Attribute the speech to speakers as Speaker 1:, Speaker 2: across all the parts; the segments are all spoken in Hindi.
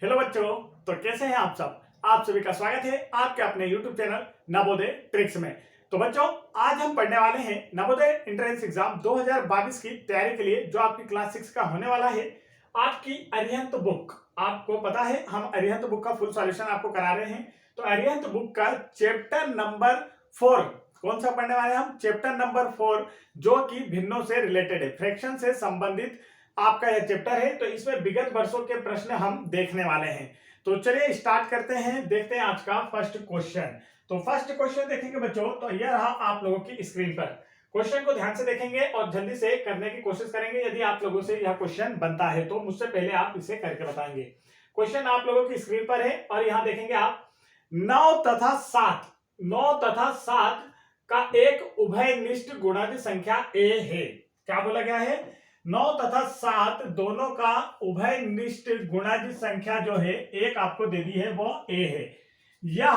Speaker 1: हेलो बच्चों, तो कैसे हैं आप सब। आप सभी का स्वागत है आपके अपने YouTube चैनल नवोदय ट्रिक्स में। तो बच्चों, आज हम पढ़ने वाले हैं नवोदय एंट्रेंस एग्जाम 2022 की तैयारी के लिए, जो आपकी क्लास 6 का होने वाला है। आपकी अरिहंत बुक, आपको पता है हम अरिहंत बुक का फुल सॉल्यूशन आपको करा रहे हैं। तो अरिहंत बुक का चैप्टर नंबर 4 कौन सा पढ़ने वाले हैं हम? चैप्टर नंबर 4, जो कि भिन्नों से रिलेटेड है, फ्रैक्शन से संबंधित आपका यह चैप्टर है। तो इसमें विगत वर्षों के प्रश्न हम देखने वाले हैं। तो चलिए स्टार्ट करते हैं, देखते हैं आज का फर्स्ट क्वेश्चन। तो फर्स्ट क्वेश्चन देखेंगे बच्चों, तो यह रहा आप लोगों की स्क्रीन पर। क्वेश्चन को ध्यान से देखेंगे और जल्दी से करने की कोशिश करेंगे। यदि आप लोगों से यह क्वेश्चन बनता है तो मुझसे पहले आप इसे करके बताएंगे। क्वेश्चन आप लोगों की स्क्रीन पर है और यहां देखेंगे आप 9 तथा 7 का एक उभयनिष्ठ गुणज संख्या ए है। क्या बोला गया है? 9 तथा 7 दोनों का उभयनिष्ठ गुणज संख्या जो है एक आपको दे दी है, वो ए है। यह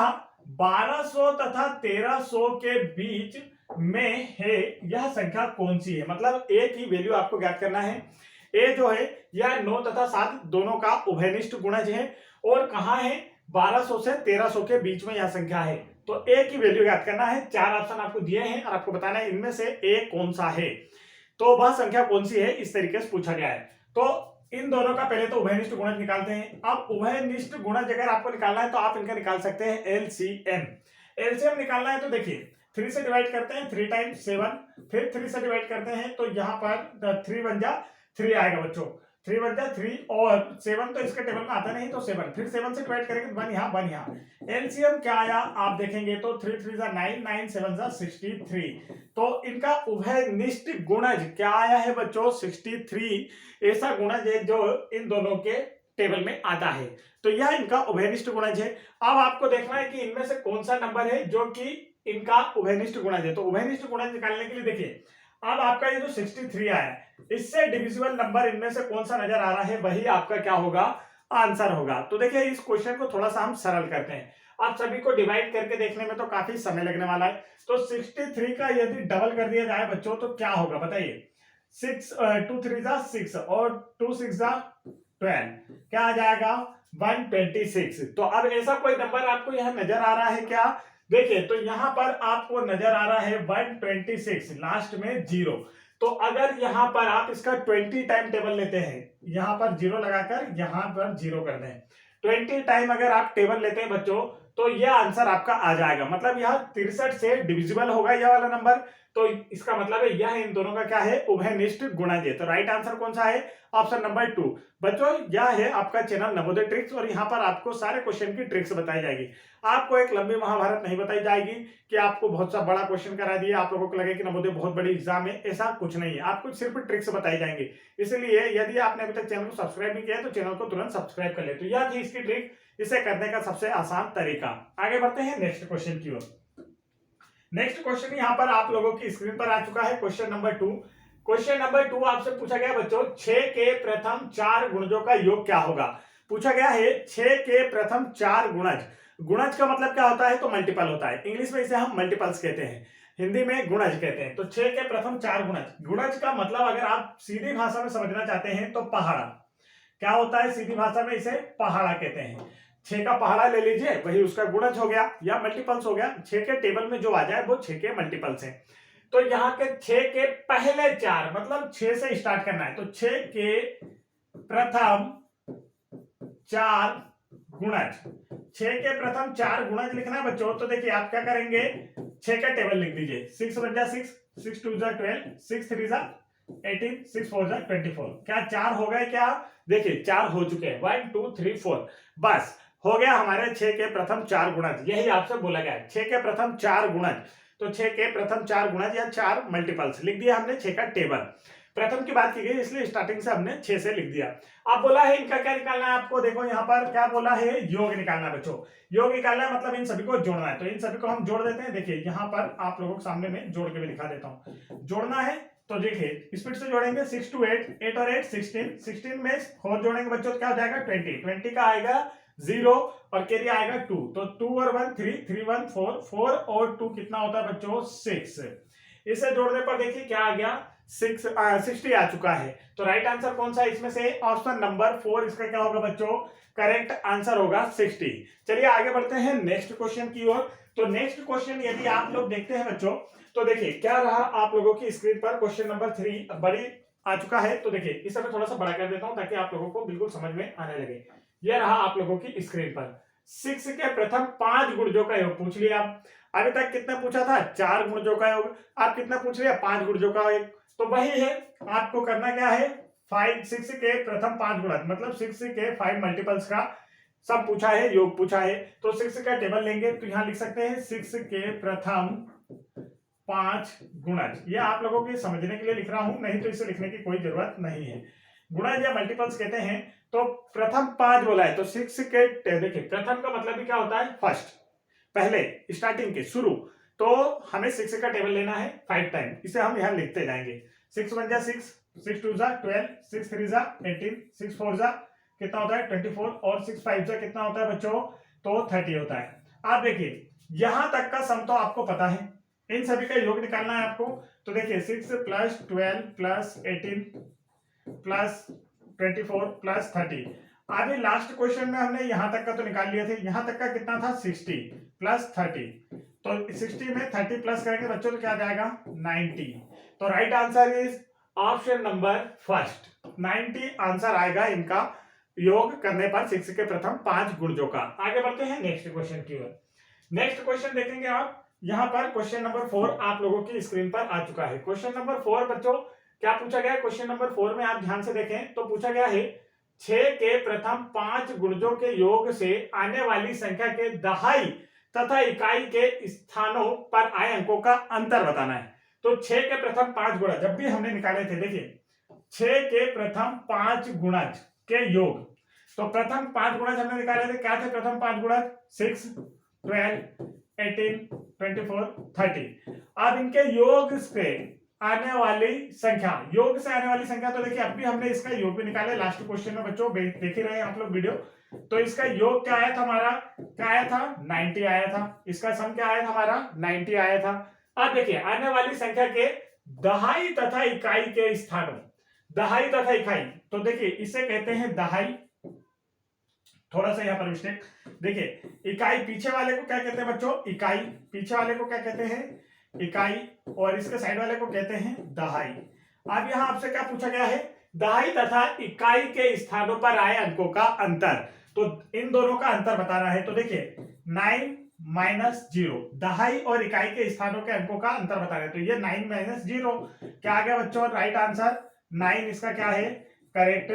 Speaker 1: 1200 तथा 1300 के बीच में है। यह संख्या कौन सी है? मतलब ए की वैल्यू आपको ज्ञात करना है। ए जो है यह 9 तथा 7 दोनों का उभयनिष्ठ गुणज है और कहां है? 1200 से 1300 के बीच में यह संख्या है। तो ए की वैल्यू ज्ञात करना है। 4 ऑप्शन आपको दिए हैं और आपको बताना है इनमें से ए कौन सा है, तो वह संख्या कौन सी है, इस तरीके से पूछा गया है। तो इन दोनों का पहले तो उभयनिष्ठ गुणज निकालते हैं। अब उभयनिष्ठ गुणज अगर आपको निकालना है तो आप इनका निकाल सकते हैं एलसीएम। एलसीएम निकालना है तो देखिए 3 से डिवाइड करते हैं, 3 टाइम्स 7, फिर 3 से डिवाइड करते हैं तो यहाँ पर 3 वन जा 3 आएगा बच्चों। 3 वन जा 3 और 7 तो इसके टेबल में आता नहीं, तो 7, फिर 7 से डिवाइड करेंगे तो 1 यहाँ 1 यहाँ। एलसीएम क्या आया आप देखेंगे तो 3 3 जा 9, 9 7 जा 63। तो इनका उभयनिष्ठ गुणज क्या आया है बच्चों? 63 ऐसा गुणज है जो इन दोनों के टेबल में आता है। तो यह इनका उभयनिष्ठ गुणज है। अब आपको देखना है कि इनमें से कौन सा नंबर है जो कि इनका उभयनिष्ठ गुणज है। तो उभयनिष्ठ गुणज निकालने के लिए देखिए, अब आपका ये जो 63 आया है, इससे डिविजिबल नंबर इनमें से कौन सा नजर आ रहा है, वही आपका क्या होगा? आंसर होगा। तो देखिए इस क्वेश्चन को थोड़ा सा हम सरल करते हैं। आप सभी को डिवाइड करके देखने में तो काफी समय लगने वाला है। तो 63 का यदि डबल कर दिया जाए बच्चों तो क्या होगा बताइए? 2 3 जा 6 और 2 6 जा 12, क्या आ जाएगा? 126। तो अब ऐसा कोई नंबर आपको यहां नजर आ रहा है क्या? देखिए तो यहां पर आपको नजर आ रहा है 126, लास्ट में 0। तो अगर यहां पर आप इसका 20 टाइम टेबल लेते हैं, यहां पर 0 लगाकर यहां पर 0 कर दें, 20 टाइम अगर आप टेबल लेते हैं बच्चों, तो यह आंसर आपका आ जाएगा। मतलब यह 63 से डिविजिबल होगा यह वाला नंबर। तो इसका मतलब है यह इन दोनों का क्या है? उभयनिष्ठ गुणज है। तो राइट आंसर कौन सा है? Option number 2। बच्चों यह है आपका चैनल नवोदय ट्रिक्स और यहाँ पर आपको सारे क्वेश्चन की ट्रिक्स बताई जाएगी। आपको एक लंबी महाभारत नहीं बताई जाएगी कि आपको बहुत सा बड़ा क्वेश्चन करा दिया, आप लोगों को लगे कि नवोदय बहुत बड़ी एग्जाम है, ऐसा कुछ नहीं है। आपको सिर्फ ट्रिक्स बताई जाएंगी। इसलिए यदि आपने अभी तक चैनल को सब्सक्राइब नहीं किया है तो चैनल को तुरंत सब्सक्राइब कर ले। तो यह थी इसकी ट्रिक, इसे करने का सबसे आसान तरीका। आगे बढ़ते हैं नेक्स्ट क्वेश्चन की ओर। नेक्स्ट क्वेश्चन यहां पर आप लोगों की स्क्रीन पर आ चुका है, क्वेश्चन नंबर 2। क्वेश्चन नंबर 2 आपसे पूछा गया बच्चों 6 के प्रथम 4 गुणजों का योग क्या होगा। पूछा गया है 6 के प्रथम 4 गुणज। गुणज का मतलब क्या होता है? तो मल्टीपल होता है। इंग्लिश में इसे हम मल्टीपल्स कहते हैं, हिंदी में गुणज कहते हैं। तो 6 के प्रथम 4 गुणज। गुणज का मतलब अगर आप सीधी भाषा में समझना चाहते हैं तो पहाड़ा। क्या होता है सीधी भाषा में? इसे पहाड़ा कहते हैं। 6 का पहाड़ा ले लीजिए, वही उसका गुणज हो गया या मल्टीपल्स हो गया। 6 के टेबल में जो आ जाए वो 6 के मल्टीपल्स हैं। तो यहाँ के 6 के पहले 4 मतलब 6 से स्टार्ट करना है। तो 6 के प्रथम 4 गुणज, 6 के प्रथम 4 गुणज लिखना है बच्चों। तो देखिए आप क्या करेंगे, 6 का टेबल लिख दीजिए। 6 1 जा 6, 6 2 जा 12, 6 3 जा 18, 6 4 जा 24। क्या 4 हो गए? क्या देखिए 4 हो चुके हैं, 1 2 3 4, बस हो गया हमारे 6 के प्रथम 4 गुणज। यही आपसे बोला गया है 6 के प्रथम 4 गुणज। तो 6 के प्रथम 4 गुणज या 4 मल्टीपल्स लिख दिया हमने। 6 का टेबल प्रथम की बात की गई इसलिए स्टार्टिंग से हमने 6 से लिख दिया। अब बोला है इनका क्या निकालना है आपको। देखो यहाँ पर क्या बोला है, योग निकालना है बच्चों। योग निकालना है मतलब इन सभी को जोड़ना है। तो इन सभी को हम जोड़ देते हैं। देखिए यहाँ पर आप लोगों के सामने में जोड़ के भी दिखा देता हूँ। जोड़ना है तो देखिए स्पीड से जोड़ेंगे। 6 2 8, 8 और 8 16, 16 में 4 जोड़ेंगे बच्चों तो क्या हो जाएगा 20, 20 का आएगा 0 और कैरी आएगा 2। तो 2 और 1 3, 3 1 4, 4 और 2 कितना होता है बच्चों 6। इसे जोड़ने पर देखिए क्या आ गया 60 आ चुका है। तो राइट आंसर कौन सा है इसमें से? ऑप्शन नंबर 4 इसका क्या होगा बच्चों? करेक्ट आंसर होगा 60। चलिए आगे बढ़ते हैं नेक्स्ट क्वेश्चन की ओर। तो नेक्स्ट क्वेश्चन यदि आप लोग देखते हैं बच्चों, तो देखिए क्या रहा आप लोगों की स्क्रीन पर, क्वेश्चन नंबर 3 बड़ी आ चुका है। तो देखिए इस समय थोड़ा सा बड़ा कर देता हूं ताकि आप लोगों को बिल्कुल समझ में आने लगे। यह रहा आप लोगों की स्क्रीन पर 6 के प्रथम 5 गुणजों का योग पूछ लिया। अभी तक कितना पूछा था? 4 गुणजों का योग। आप कितना पूछ लिया? 5 गुणजों का योग। तो वही है, आपको करना क्या है? 6 के प्रथम 5 गुणज, मतलब 6 के 5 मल्टीपल्स का सब पूछा है, योग पूछा है। तो 6 का टेबल लेंगे तो यहां लिख सकते हैं 6 के प्रथम 5 गुणज। ये आप लोगों के समझने के लिए लिख रहा हूं, नहीं तो इसे लिखने की कोई जरूरत नहीं है। गुणज या मल्टीपल्स कहते हैं। तो प्रथम 5 बोला है तो 6 के देखिए प्रथम का मतलब भी क्या होता है? फर्स्ट, पहले, स्टार्टिंग के, शुरू। तो हमें 6 का टेबल लेना है 5 टाइम, इसे हम यहां लिखते जाएंगे। 6 1 जा 6, 6 2 जा 12, 6 3 जा 18, 6 4 जा कितना होता है? 24 और 6 5 जा कितना होता है बच्चों? तो 30 होता है। आप देखिए यहां तक का सम तो आपको पता है, इन सभी का योग निकालना है आपको। तो देखिए 6 प्लस 12 प्लस 18 प्लस 24 प्लस 30। अभी लास्ट क्वेश्चन में हमने यहां तक का तो निकाल लिया थे, यहां तक का कितना था? 60 प्लस 30। तो 60 में 30 प्लस करेंगे बच्चों तो क्या आ जाएगा? 90। तो right answer is option number first, 90 answer आएगा इनका योग करने पर 6 के प्रथम 5 गुणजों का। आगे बढ़ते हैं नेक्स्ट क्वेश्चन की ओर। नेक्स्ट क्वेश्चन देखेंगे आप, यहां पर क्वेश्चन नंबर 4 आप लोगों की स्क्रीन पर आ चुका है। क्वेश्चन नंबर 4 बच्चों क्या पूछा गया है? क्वेश्चन नंबर 4 में आप ध्यान से देखें तो पूछा गया है 6 के प्रथम 5 गुणजों के योग से आने वाली संख्या के दहाई तथा इकाई के स्थानों पर आए अंकों का अंतर बताना है। तो 6 के प्रथम 5 गुणज जब भी हमने निकाले थे, देखिए 6 के प्रथम 5 गुणज के योग, तो प्रथम 5 गुणज हमने निकाले थे, क्या थे प्रथम 5 गुणज? 6 12 18 24 30। अब इनके योग से आने वाली संख्या, योग से आने वाली संख्या, तो देखिए अभी हमने इसका योग भी निकाला लास्ट क्वेश्चन में बच्चों, देख ही रहे हैं आप लोग वीडियो। तो इसका योग क्या आया था हमारा? क्या आया था? 90 आया था। इसका सम क्या आया था हमारा? 90 आया था। अब देखिए आने वाली संख्या के दहाई तथा इकाई के स्थानों, दहाई तथा इकाई, तो देखिए इसे कहते हैं दहाई। थोड़ा सा यहाँ पर मिस्टेक, देखिए इकाई पीछे वाले को क्या कहते हैं बच्चों? इकाई। पीछे वाले को क्या कहते हैं? इकाई। और इसके साइड वाले को कहते हैं दहाई। अब यहाँ आपसे क्या पूछा गया है? दहाई तथा इकाई के स्थानों पर आए अंकों का अंतर। तो इन दोनों का अंतर बताना है। तो देखिए 9 माइनस 0, दहाई और इकाई के स्थानों के अंकों का अंतर बताना है। तो ये 9 माइनस 0 क्या आ गया बच्चों? राइट आंसर 9 इसका क्या है? करेक्ट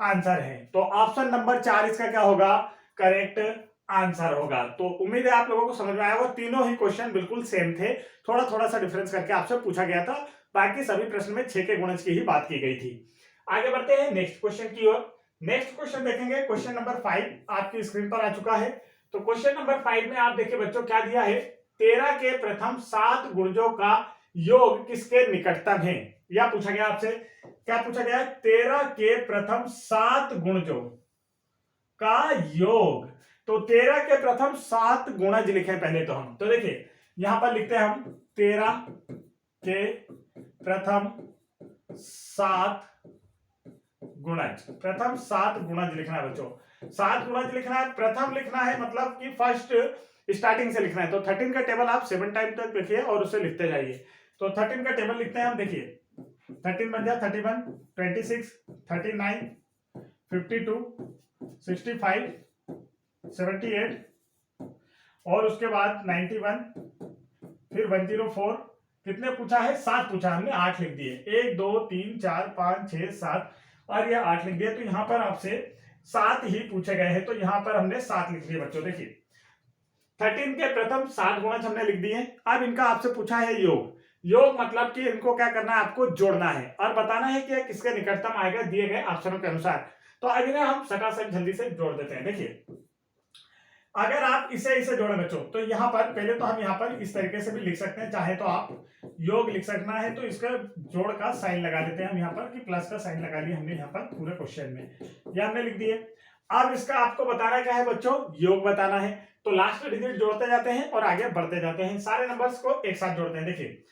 Speaker 1: आंसर है। तो ऑप्शन नंबर 4 इसका क्या होगा? करेक्ट आंसर होगा। तो उम्मीद है आप लोगों को समझ में आया होगा। तीनों ही क्वेश्चन बिल्कुल सेम थे, थोड़ा थोड़ा सा डिफरेंस करके आपसे पूछा गया था, बाकी सभी प्रश्न में 6 के गुणज की ही बात की गई थी। आगे बढ़ते हैं नेक्स्ट क्वेश्चन की ओर। नेक्स्ट क्वेश्चन देखेंगे, क्वेश्चन नंबर 5 आपकी स्क्रीन पर आ चुका है। तो क्वेश्चन नंबर 5 में आप देखिए बच्चों क्या दिया है? 13 के प्रथम 7 गुणजों का योग किसके निकटतम है? यह पूछा गया आपसे। क्या पूछा गया है? 13 के प्रथम 7 गुणजों का योग। तो 13 के प्रथम 7 गुणज लिखे पहले तो हम, तो देखिए यहां पर लिखते हैं हम 13 के प्रथम 7 गुणज। प्रथम 7 गुणज लिखना है बच्चों, 7 गुणज लिखना है, प्रथम लिखना है, मतलब कि फर्स्ट स्टार्टिंग से लिखना है। तो 13 का टेबल आप 7 टाइम तक लिखिए और उसे लिखते जाइए। तो 13 का टेबल लिखते हैं हम, देखिए 13 बन जाए 31 26 39 52 65 78 और उसके बाद 91 फिर 104। कितने पूछा है? 7 पूछा, हमने 8 लिख दिए। 1 2 3 4 5 6 7 और ये 8 लिख दिए। तो यहां पर आपसे 7 ही पूछे गए हैं, तो यहां पर हमने 7 लिख दिए बच्चों। देखिए 13 के प्रथम 7 गुणज हमने लिख दिए। अब इनका आपसे पूछा है योग। योग मतलब कि इनको क्या करना है? आपको जोड़ना है और बताना है कि किसके निकटतम आएगा दिए गए ऑप्शनों के अनुसार। तो अब इन्हें हम सटासट जल्दी से जोड़ देते हैं। देखिए अगर आप इसे जोड़े बच्चों, तो यहां पर पहले तो हम यहां पर इस तरीके से भी लिख सकते हैं, चाहे तो आप योग लिख सकना है तो इसका जोड़ का साइन लगा देते हैं हम यहां पर, कि प्लस का साइन लगा लिया हमने यहां पर पूरे क्वेश्चन में, ये हमने लिख दिए। अब इसका आपको बताना क्या है बच्चों? योग बताना है। तो लास्ट डिजिट जोड़ते जाते हैं और आगे बढ़ते जाते हैं, सारे नंबर्स को एक साथ जोड़ते हैं। देखिए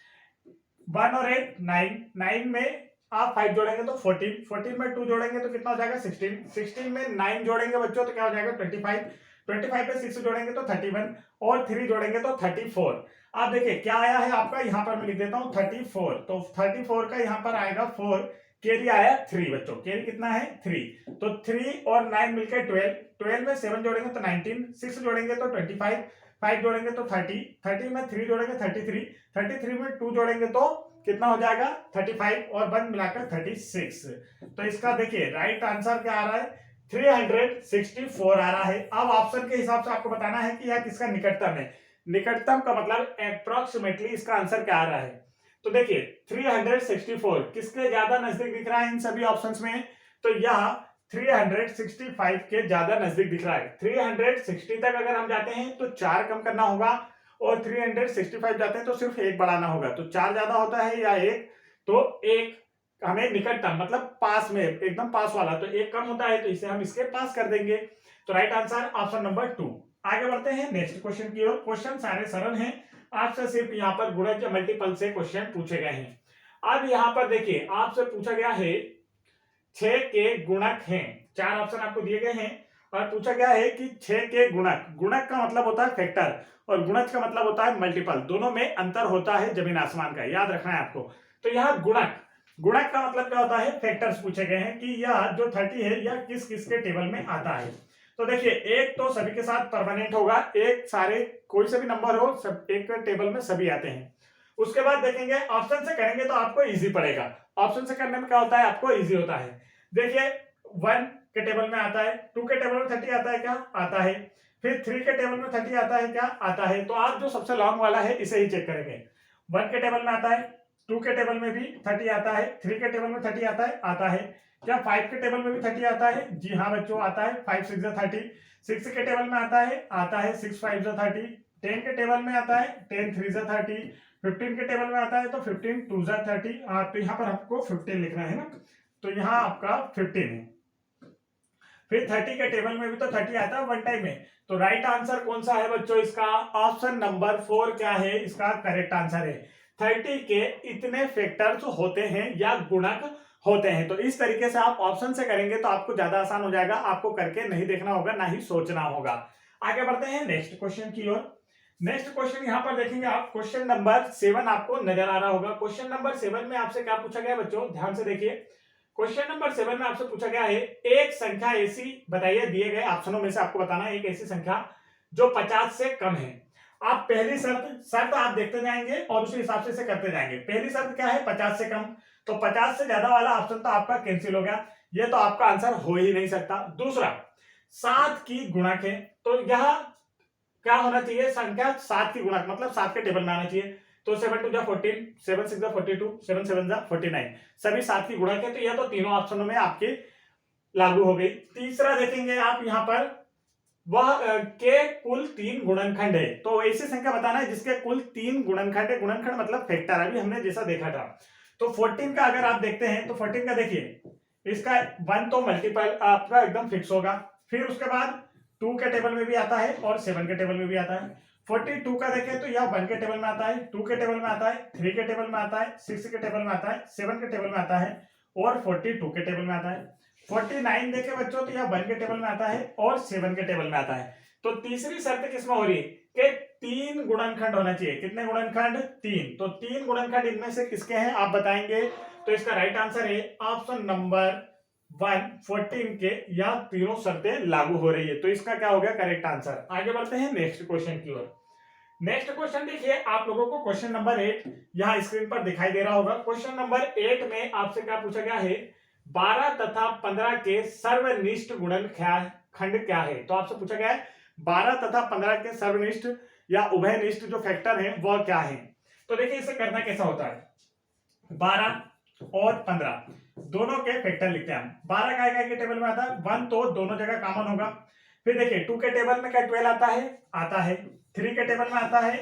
Speaker 1: 1 और 8 9, 9 में आप 5 जोड़ेंगे तो 14, 14 में 2 जोड़ेंगे तो कितना हो जाएगा 16, 16 में 9 जोड़ेंगे बच्चों तो क्या हो जाएगा 25, 25 पे 6 जोड़ेंगे तो 31 और 3 जोड़ेंगे तो 34। आप देखिए क्या आया है आपका, यहाँ पर मैं लिख देता हूँ 34, तो 34 का यहाँ पर आएगा 4, कैरी आया 3 बच्चों, कैरी कितना है 3, तो 3 और 9 मिलकर 12, 12 में 7 जोड़ेंगे तो 19, 6 जोड़ेंगे तो 25, 5 जोड़ेंगे तो 30, 30 में 3 जोड़ेंगे 33, 33 में 2 जोड़ेंगे तो कितना हो जाएगा 35 और 1 मिलाकर 36। तो इसका देखिए राइट आंसर क्या आ रहा है 364 आ रहा है। अब ऑप्शन के हिसाब से आपको बताना है कि यह किसका निकटतम है। निकटतम का मतलब अप्रोक्सीमेटली इसका आंसर क्या आ रहा है। तो देखिए 364 किसके ज्यादा नजदीक दिख रहा है इन सभी ऑप्शंस में, तो यह 365 के ज्यादा नजदीक दिख रहा है। 360 तक अगर हम जाते हैं तो 4 कम करना होगा और 365 जाते हैं तो सिर्फ 1 बढ़ाना होगा। तो 4 ज्यादा होता है या 1, तो 1 हमें निकटतम मतलब पास में एकदम पास वाला, तो 1 कम होता है तो इसे हम इसके पास कर देंगे। तो राइट आंसर ऑप्शन नंबर 2। आगे बढ़ते हैं नेक्स्ट क्वेश्चन की ओर। क्वेश्चन सारे सरल हैं, आपसे सिर्फ यहाँ पर गुणज या मल्टीपल से क्वेश्चन पूछे गए हैं। अब यहाँ पर देखिए आपसे पूछा गया है 6 के गुणक हैं, 4 ऑप्शन आपको दिए गए हैं और पूछा गया है कि 6 के गुणक, गुणक का मतलब होता है फैक्टर और गुणज का मतलब होता है मल्टीपल, दोनों में अंतर होता है जमीन आसमान का, याद रखना है आपको। तो यहाँ गुणक, गुणक का मतलब क्या होता है फैक्टर्स पूछे गए हैं कि यह जो 30 है यह किस किस के टेबल में आता है। तो देखिए एक तो सभी के साथ परमानेंट होगा, एक सारे कोई से भी नंबर हो सब एक टेबल में सभी आते हैं। उसके बाद देखेंगे ऑप्शन से करेंगे तो आपको इजी पड़ेगा, ऑप्शन से करने में क्या होता है आपको इजी होता है। देखिए 1 के टेबल में आता है, 2 के टेबल में 30 आता है क्या आता है, फिर 3 के टेबल में 30 आता है क्या आता है। तो आप जो सबसे लॉन्ग वाला है इसे ही चेक करेंगे। 1 के टेबल में आता है, 2 के टेबल में भी 30 आता है, 3 के टेबल में 30 आता है क्या 5 के टेबल में भी 30 आता है, जी हाँ बच्चों आता है, 5 6 30, 6 के टेबल में आता है 6 5 30, 10 के टेबल में आता है 10 3 30, 15 के टेबल में आता है तो 15 2 30। तो यहाँ पर आपको 15 लिखना है ना, तो यहाँ आपका 15 है। फिर 30 के टेबल में भी तो 30 आता है वन टाइम में। तो राइट आंसर कौन सा है बच्चों इसका, ऑप्शन नंबर 4 क्या है इसका करेक्ट आंसर है। 30 के इतने फैक्टर्स होते हैं या गुणक होते हैं। तो इस तरीके से आप ऑप्शन से करेंगे तो आपको ज्यादा आसान हो जाएगा, आपको करके नहीं देखना होगा ना ही सोचना होगा। आगे बढ़ते हैं नेक्स्ट क्वेश्चन की ओर। नेक्स्ट क्वेश्चन यहां पर देखेंगे आप, क्वेश्चन नंबर 7 आपको नजर आ रहा होगा। क्वेश्चन नंबर 7 में आपसे क्या पूछा गया बच्चों, ध्यान से देखिए। क्वेश्चन नंबर 7 में आपसे पूछा गया है एक संख्या ऐसी बताइए, दिए गए ऑप्शनों में से आपको बताना है एक ऐसी संख्या जो 50 से कम है। आप पहली शर्त आप देखते जाएंगे और उसी हिसाब से इसे करते जाएंगे। पहली शर्त क्या है 50 से कम, तो 50 से ज्यादा वाला ऑप्शन तो आपका कैंसिल हो गया, ये तो आपका आंसर हो ही नहीं सकता। दूसरा 7 की गुणक है, तो यह क्या होना चाहिए संख्या 7 की गुणक मतलब 7 के टेबल में आना चाहिए। तो 7 2 जा 14, 7 6 जा 42, 7 7 जा 49, सभी 7 की गुणक है। तो यह तो तीनों ऑप्शनों में आपके लागू हो गई। तीसरा देखेंगे आप यहाँ पर वह के कुल 3 गुणनखंड है, तो ऐसी संख्या बताना है जिसके कुल 3 गुणनखंड है। गुणनखंड मतलब फैक्टर, अभी हमने जैसा देखा था। तो 14 का अगर आप देखते हैं तो 14 का देखिए इसका 1 तो मल्टीपल आपका एकदम फिक्स होगा, फिर उसके बाद 2 के टेबल में भी आता है और 7 के टेबल में भी आता है। 42 का देखें तो यह 1 के टेबल में आता है, 2 के टेबल में आता है, 3 के टेबल में आता है, 6 के टेबल में आता है, 7 के टेबल में आता है और 42 के टेबल में आता है। 49 देखे बच्चों तो यह 1 के टेबल में आता है और 7 के टेबल में आता है। तो तीसरी शर्त किसमें हो रही है कि 3 गुणनखंड होना चाहिए। कितने गुणनखंड 3, तो 3 गुणनखंड इनमें से किसके हैं आप बताएंगे। तो इसका राइट आंसर है ऑप्शन नंबर 1 14 के या तीनों शर्तें लागू हो रही है। तो इसका क्या हो गया करेक्ट आंसर। आगे बढ़ते हैं नेक्स्ट क्वेश्चन की ओर। नेक्स्ट क्वेश्चन देखिए आप लोगों को क्वेश्चन नंबर 8 यहाँ स्क्रीन पर दिखाई दे रहा होगा। क्वेश्चन नंबर 8 में आपसे क्या पूछा गया है 12 तथा 15 के सर्वनिष्ठ गुणनखंड क्या है। तो आपसे पूछा गया है 12 तथा 15 के सर्वनिष्ठ या उभयनिष्ठ जो फैक्टर है वह क्या है। तो देखिए इसे करना कैसा होता है, 12 और 15 दोनों के फैक्टर लिखते हैं हम। 12 का के टेबल में आता है 1, तो दोनों जगह कॉमन होगा। फिर देखिए 2 के टेबल में क्या 12 आता है 3 के टेबल में आता है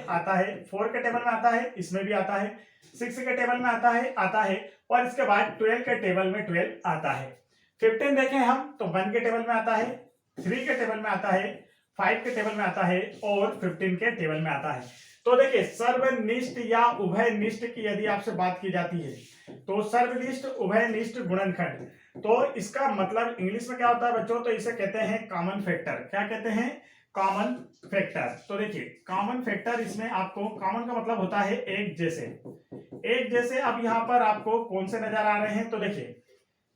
Speaker 1: 4 के टेबल में आता है, इसमें भी आता है, 6 के टेबल में आता है और इसके बाद 12 के टेबल में 12 आता है। 15 देखें हम तो 1 के टेबल में आता है, 3 के टेबल में आता है, 5 के टेबल में आता है और 15 के टेबल में आता है। तो देखिए सर्वनिष्ठ या उभयनिष्ठ की यदि आपसे बात की जाती है तो सर्वनिष्ठ उभयनिष्ठ गुणनखंड, तो इसका मतलब इंग्लिश में क्या होता है बच्चों, तो इसे कहते हैं कॉमन फैक्टर। क्या कहते हैं? Common factor. तो देखिए कॉमन फैक्टर, इसमें आपको कॉमन का मतलब होता है एक जैसे, एक जैसे। अब यहाँ पर आपको कौन से नजर आ रहे हैं, तो देखिए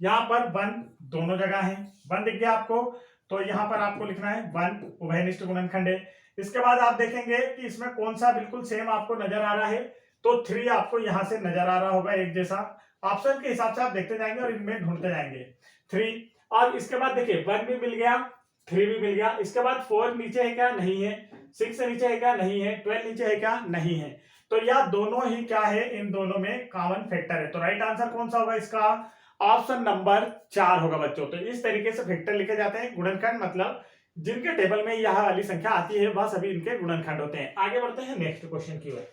Speaker 1: यहाँ पर वन दोनों जगह है, वन दिख गया आपको, तो यहाँ पर आपको लिखना है वन उभयनिष्ठ गुणनखंड है। इसके बाद आप देखेंगे कि इसमें कौन सा बिल्कुल सेम आपको नजर आ रहा है, तो थ्री आपको यहां से नजर आ रहा होगा एक जैसा। ऑप्शन के हिसाब से आप देखते जाएंगे और इनमें ढूंढते जाएंगे थ्री। और इसके बाद देखिए वन भी मिल गया, थ्री भी मिल गया। इसके बाद फोर नीचे है क्या? नहीं है। सिक्स नीचे है क्या? नहीं है। 12 नीचे है क्या? नहीं है। तो यह दोनों ही क्या है? इन दोनों में कॉमन फैक्टर है। तो राइट आंसर कौन सा होगा इसका? ऑप्शन नंबर 4 होगा बच्चों। तो इस तरीके से फैक्टर लिखे जाते हैं। गुणनखंड मतलब जिनके टेबल में यह वाली संख्या आती है वह सभी इनके गुणनखंड होते हैं। आगे बढ़ते हैं नेक्स्ट क्वेश्चन की ओर।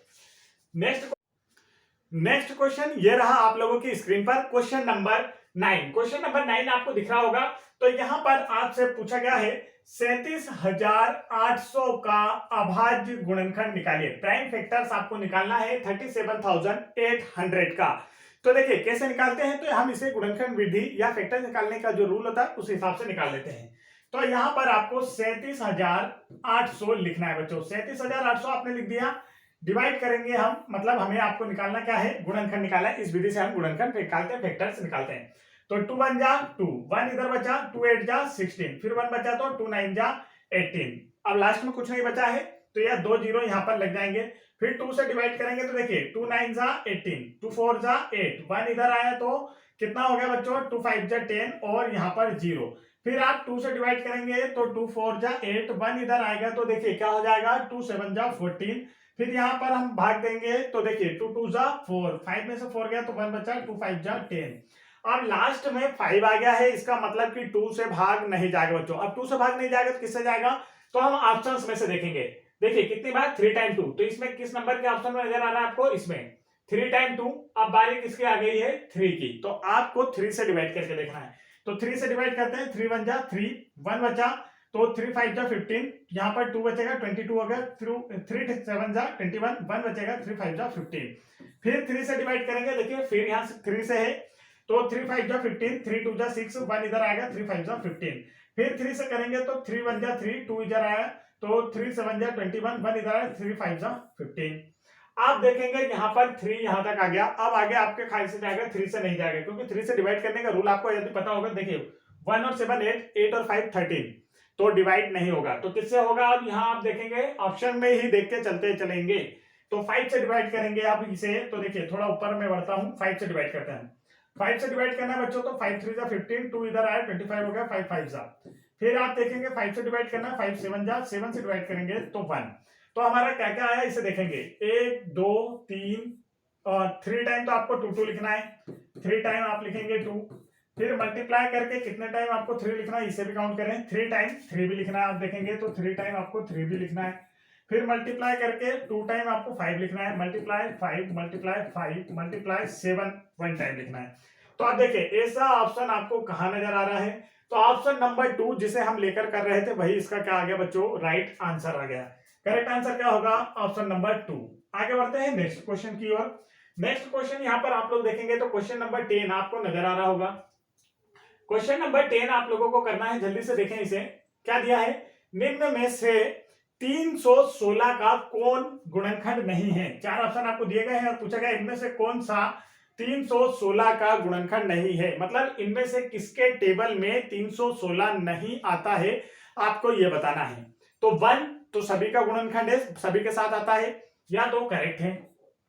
Speaker 1: नेक्स्ट क्वेश्चन ये रहा आप लोगों की स्क्रीन पर, क्वेश्चन नंबर 9। क्वेश्चन नंबर 9 आपको दिख रहा होगा। तो यहां पर आपसे पूछा गया है 37,800 का अभाज्य गुणनखंड निकालिए। प्राइम फैक्टर्स आपको निकालना है 37,800 का। तो देखिए कैसे निकालते हैं, तो हम इसे गुणनखंड विधि या फैक्टर निकालने का जो रूल होता है उस हिसाब से निकाल लेते हैं। तो यहां पर आपको 37,800 लिखना है बच्चों। 37,800 आपने लिख दिया। डिवाइड करेंगे हम, मतलब हमें आपको निकालना क्या है? गुणनखंड निकालना है। इस विधि से हम गुणनखंड निकालते हैं, फैक्टर्स निकालते हैं। तो 2 1 जा 2, 1 इधर बचा, 2 8 जा 16, फिर 1 बचा तो 2 9 जा 18। अब लास्ट में कुछ नहीं बचा है तो यह 2 0 यहां पर लग जाएंगे। फिर 2 से डिवाइड करेंगे तो देखिए 2 9 जा 18, 2 4 जा 8, 1 इधर आया तो कितना हो गया बच्चों? 2 5 जा 10 और यहाँ पर 0। फिर आप 2 से डिवाइड करेंगे तो 2 4 जा 8, 1 इधर आएगा तो देखिए क्या हो जाएगा? 2 7 जा 14। फिर यहाँ पर हम भाग देंगे तो देखिए 2 2 जा 4, 5 में से 4 गया तो 1 बचा, 2 5 जा 10। अब लास्ट में 5 आ गया है, इसका मतलब कि 2 से भाग नहीं जाएगा बच्चों। अब 2 से भाग नहीं जाएगा तो किससे जाएगा? तो हम ऑप्शंस में से देखेंगे। देखिए कितनी बार? 3 टाइम 2। तो इसमें किस नंबर के ऑप्शन में नजर आ रहा है आपको? इसमें 3 टाइम 2। अब बारी किसकी आ गई है? 3 की। तो आपको 3 से डिवाइड करके देखना है। तो 3 से डिवाइड करते हैं, 3 1 जा 3, 1 बचा तो 3 5 जा 15, यहाँ पर 2 बचेगा 22 हो गया, 3 7 जा 21, 1 बचेगा 3 5 जा 15। फिर 3 से डिवाइड करेंगे, देखिए फिर यहाँ से 3 से है तो 3 5 जा 15, 3 2 जा 6, 1 इधर आएगा 3 5 जा 15। फिर 3 से करेंगे तो 3 1 जा 3, 2 इधर आया तो 3 7 जा 21, 1 इधर आया 3 5 जा 15। आप देखेंगे यहाँ पर 3 यहां तक आ गया। अब आगे आपके ख्याल से जाएगा, 3 से नहीं जाएगा क्योंकि 3 से डिवाइड करने का रूल आपको यदि पता होगा। देखिए 1 और 7 8, 8 और 5 13, तो डिवाइड नहीं होगा। तो किससे होगा? अब यहाँ आप देखेंगे ऑप्शन में ही देख के चलते चलेंगे। तो 5 से डिवाइड करेंगे आप इसे, तो देखिए थोड़ा ऊपर में बढ़ता हूं, 5 से डिवाइड करते हैं। 5 से डिवाइड करना है बच्चों तो 5 3 जा 15, 2 इधर आया 25 हो गया, 5 5 जा। फिर आप देखेंगे 5 से डिवाइड करना, 5 7 जा, 7 से डिवाइड करेंगे तो 1। तो हमारा क्या क्या आया इसे देखेंगे, 1 2 3 और 3 टाइम तो आपको 2 2 लिखना है, 3 टाइम आप लिखेंगे 2। फिर मल्टीप्लाई करके कितने टाइम आपको 3 लिखना है इसे भी काउंट करें, 3 टाइम 3 भी लिखना है। आप देखेंगे तो 3 टाइम आपको 3 भी लिखना है। फिर मल्टीप्लाई करके 2 टाइम आपको 5 लिखना है, मल्टीप्लाई 5 मल्टीप्लाई 5 मल्टीप्लाई 7 1 टाइम लिखना है। तो आप देखिए ऐसा ऑप्शन आपको कहां नजर आ रहा है? तो ऑप्शन नंबर 2 जिसे हम लेकर कर रहे थे वही इसका क्या आ गया बच्चों? राइट आंसर आ गया। करेक्ट आंसर क्या होगा? Option number 2। आगे बढ़ते हैं नेक्स्ट क्वेश्चन की ओर। नेक्स्ट क्वेश्चन यहां पर आप लोग देखेंगे तो क्वेश्चन नंबर 10 आपको नजर आ रहा होगा। क्वेश्चन नंबर 10 आप लोगों को करना है, जल्दी से देखें इसे। क्या दिया है? निम्न में से 316 का कौन गुणनखंड नहीं है? 4 ऑप्शन आपको दिए गए हैं और पूछा गया इनमें से कौन सा 316 का गुणनखंड नहीं है। मतलब इनमें से किसके टेबल में 316 नहीं आता है, आपको यह बताना है। तो 1 तो सभी का गुणनखंड है, सभी के साथ आता है, या तो करेक्ट है।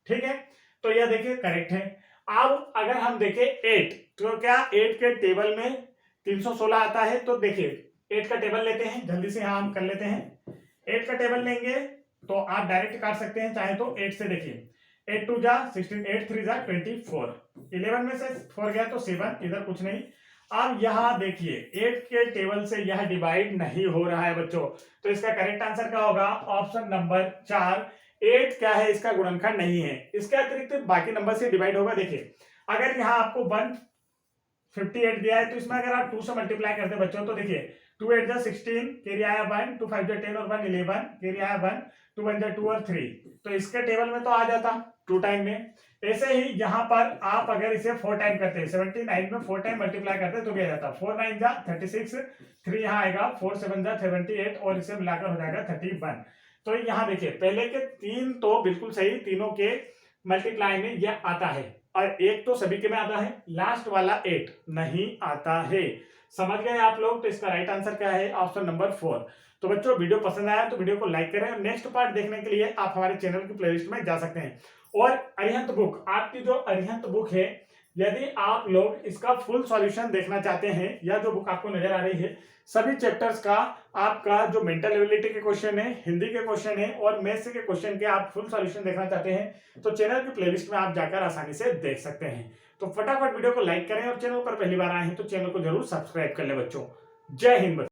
Speaker 1: ठीक है, तो यह देखिए करेक्ट है। अब अगर हम देखें 8, तो क्या 8 के टेबल में 316 आता है? तो देखिए 8 का टेबल लेते हैं, जल्दी से यहां हम कर लेते हैं। 8 का टेबल लेंगे तो आप डायरेक्ट काट सकते हैं चाहे तो 8 से। देखिए 8 2 जा 16, 8 3 जा 24, 11 में से 4 गया तो 7, इधर कुछ नहीं। अब यहां देखिए 8 के टेबल से यह डिवाइड नहीं हो रहा है बच्चों, तो इसका करेक्ट आंसर क्या होगा? ऑप्शन नंबर 4 8 क्या है? इसका गुणनखंड नहीं है। इसके अतिरिक्त बाकी नंबर से डिवाइड होगा। देखिए अगर यहां आपको 1 58 दिया है, तो इसमें अगर आप 2 से मल्टीप्लाई करते हैं बच्चों तो देखिए 2 8 जा 16, कैरी आया 1, 2 5 जा 10 और 1 11, कैरी आया 1, 2 1 जा 2 और 3, तो इसके टेबल में तो आ जाता 2 टाइम में। ऐसे ही यहाँ पर आप अगर इसे 4 टाइम करते हैं, 79 में 4 टाइम मल्टीप्लाई करते हैं तो क्या जाता 4 9 जा 36, 3 यहाँ आएगा, 4 7 जा 78 और इसे मिलाकर हो जाएगा 31। तो यहाँ देखिए पहले के 3 तो बिल्कुल सही, तीनों के मल्टीप्लाई में यह आता है, और 1 तो सभी के में आता है, लास्ट वाला 8 नहीं आता है। समझ गए आप लोग? तो इसका राइट आंसर क्या है? Option number 4। तो बच्चों वीडियो पसंद आया तो वीडियो को लाइक करें, और नेक्स्ट पार्ट देखने के लिए आप हमारे चैनल की प्लेलिस्ट में जा सकते हैं। और अरिहंत बुक, आपकी जो अरिहंत बुक है, यदि आप लोग इसका फुल सॉल्यूशन देखना चाहते हैं, या जो बुक आपको नजर आ रही है, सभी चैप्टर्स का आपका जो मेंटल एबिलिटी के क्वेश्चन है, हिंदी के क्वेश्चन है और मैथ्स के क्वेश्चन के आप फुल सॉल्यूशन देखना चाहते हैं, तो चैनल की प्लेलिस्ट में आप जाकर आसानी से देख सकते हैं। तो फटाफट वीडियो को लाइक करें, और चैनल पर पहली बार आए हैं तो चैनल को जरूर सब्सक्राइब कर ले बच्चों। जय हिंद।